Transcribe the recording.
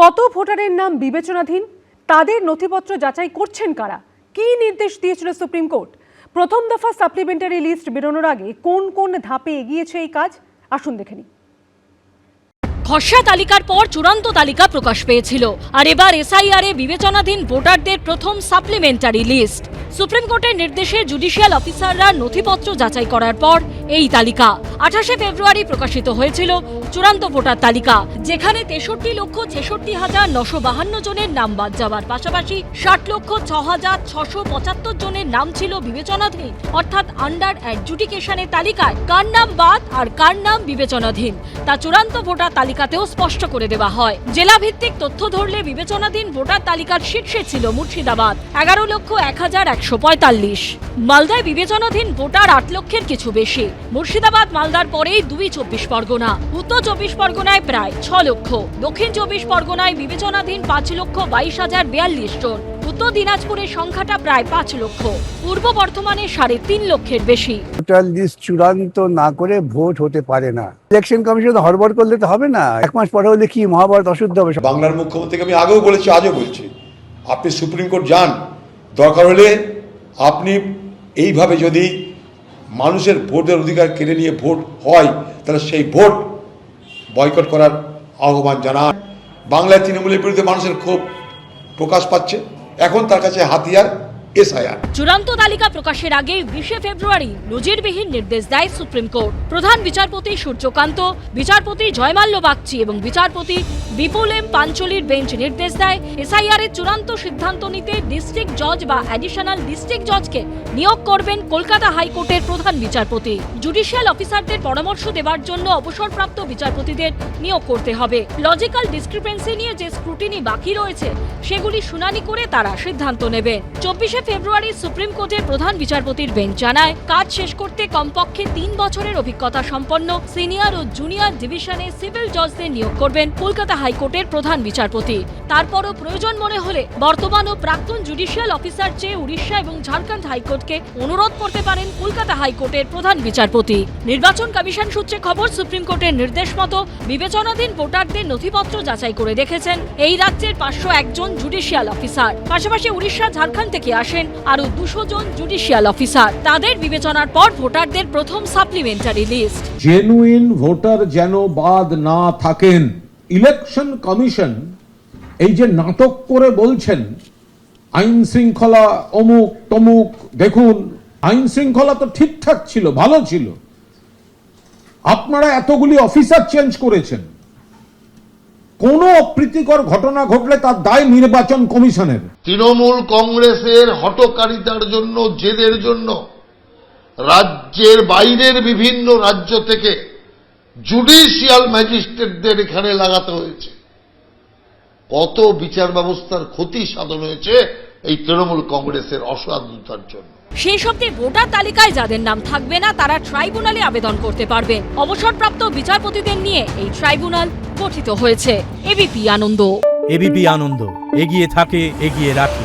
কত ভোটারের নাম বিবেচনাধীন, তাদের নথিপত্র যাচাই করছেন কারা, কী নির্দেশ দিয়েছিল সুপ্রিম কোর্ট? প্রথম দফা সাপ্লিমেন্টারি লিস্ট বেরোনোর আগে কোন কোন ধাপে এগিয়েছে এই কাজ, আসুন দেখে নিই। খসড়া তালিকার পর চূড়ান্ত তালিকা প্রকাশ পেয়েছিল, আর এবার এসআইআরে বিবেচনাধীন ভোটারদের প্রথম সাপ্লিমেন্টারি লিস্ট। সুপ্রিম কোর্টের নির্দেশে জুডিশিয়াল অফিসাররা নথিপত্র যাচাই করার পর এই তালিকা 28শে ফেব্রুয়ারি প্রকাশিত হয়েছিল চূড়ান্ত ভোটার তালিকা, যেখানে 63,66,952 জনের নাম বাদ যাওয়ার পাশাপাশি 60,06,675 জনের নাম ছিল বিবেচনাধীন, অর্থাৎ আন্ডার অ্যাডজুডিকেশনের তালিকায় কার নাম বাদ আর কার নাম বিবেচনাধীন তা চূড়ান্ত ভোটার তালিকাতেও স্পষ্ট করে দেওয়া হয়। জেলা ভিত্তিক তথ্য ধরলে বিবেচনাধীন ভোটার তালিকার শীর্ষে ছিল মুর্শিদাবাদ 11,01,145, মালদায় বিবেচনাধীন ভোটার 8 লক্ষের কিছু বেশি, মুর্শিদাবাদ মালদার পরেই 2 চব্বিশ পরগনা, উত্তর চব্বিশ পরগনায় প্রায় 6 লক্ষ, দক্ষিণ চব্বিশ পরগনায় বিবেচনাধীন 5,22,042 জন, উত্তর দিনাজপুরের সংখ্যাটা প্রায় 5 লক্ষ, পূর্ব বর্ধমানে 3.5 লক্ষের বেশি। ভোটার লিস্ট চূড়ান্ত না করে ভোট হতে পারে না। ইলেকশন কমিশন হড়বড় করলে তো হবে না, এক মাস পরে হলে কি মহাভারত অশুদ্ধ হবে। বাংলার মুখ্যমন্ত্রীকে আমি আগেও বলেছি, আজও বলছি, আপনি সুপ্রিম কোর্ট যান, দরকার হলে আপনি এইভাবে যদি মানুষের ভোটের অধিকার কেড়ে নিয়ে ভোট হয় তাহলে সেই ভোট বয়কট করার আহ্বান জানান। বাংলায় তৃণমূলের বিরুদ্ধে মানুষের ক্ষোভ প্রকাশ পাচ্ছে, এখন তার কাছে হাতিয়ার এসআইআর। চূড়ান্ত তালিকা প্রকাশের আগে 20শে ফেব্রুয়ারি নজিরবিহীন নির্দেশ দেয় সুপ্রিম কোর্ট। প্রধান বিচারপতি সূর্যকান্ত, বিচারপতি জয়মাল্য বাগচি এবং বিচারপতি বিপুল এম পাঞ্চলির বেঞ্চ নির্দেশ দেয় এসআইআর এর চূড়ান্ত সিদ্ধান্ত নিতে ডিস্ট্রিক্ট জজ বা অ্যাডিশনাল ডিস্ট্রিক্ট জজকে নিয়োগ করবেন কলকাতা হাইকোর্টের প্রধান বিচারপতি। জুডিশিয়াল অফিসারদের পরামর্শ দেওয়ার জন্য অবসরপ্রাপ্ত বিচারপতিদের নিয়োগ করতে হবে। লজিক্যাল ডিসক্রিপেন্সি নিয়ে যে স্ক্রুটিনি বাকি রয়েছে সেগুলি শুনানি করে তারা সিদ্ধান্ত নেবেন। 24শে ফেব্রুয়ারি সুপ্রিম কোর্টের প্রধান বিচারপতির বেঞ্চ জানায় কাজ শেষ করতে কমপক্ষে 3 বছরের অভিজ্ঞতা সম্পন্ন সিনিয়র ও জুনিয়র ডিভিশনে সিভিল জজদের নিয়োগ করবেন কলকাতা হাইকোর্টের প্রধান বিচারপতি। তারপরও প্রয়োজন মনে হলে বর্তমান ও প্রাক্তন জুডিশিয়াল অফিসার চেয়ে উড়িষ্যা এবং ঝাড়খণ্ড হাইকোর্টকে অনুরোধ করতে পারেন কলকাতা হাইকোর্টের প্রধান বিচারপতি। নির্বাচন কমিশন সূত্রে খবর, সুপ্রিম কোর্টের নির্দেশ মতো বিবেচনাধীন ভোটারদের নথিপত্র যাচাই করে দেখেছেন এই রাজ্যের 501 জন জুডিশিয়াল অফিসার। পাশাপাশি উড়িষ্যা ঝাড়খণ্ড থেকে আসেন আরো 200 জন জুডিশিয়াল অফিসার। তাদের বিবেচনার পর ভোটারদের প্রথম সাপ্লিমেন্টারি লিস্ট। জেনুইন ভোটার যেন বাদ না থাকেন। ইলেকশন কমিশন এই যে নাটক করে বলছেন আইন শৃঙ্খলা অমুক তমুক, দেখুন আইন শৃঙ্খলা তো ঠিকঠাক ছিল, ভালো ছিল, আপনারা এতগুলি অফিসার চেঞ্জ করেছেন, কোন অপ্রীতিকর ঘটনা ঘটলে তার দায় নির্বাচন কমিশনের। তৃণমূল কংগ্রেসের হঠকারিতার জন্য, জেদের জন্য রাজ্যের বাইরের বিভিন্ন রাজ্য থেকে জুডিশিয়াল ম্যাজিস্ট্রেটদের এখানে লাগাতে হয়েছে। কত বিচার ব্যবস্থার ক্ষতি সাধন হয়েছে এই তৃণমূল কংগ্রেসের অসাধুতার জন্য। শেষ অবধি ভোটার তালিকায় যাদের নাম থাকবে না তারা ট্রাইব্যুনালে আবেদন করতে পারবেন। অবসরপ্রাপ্ত বিচারপতিদের নিয়ে এই ট্রাইব্যুনাল গঠিত হয়েছে। এবিপি আনন্দ। এগিয়ে থাকে, এগিয়ে রাখে।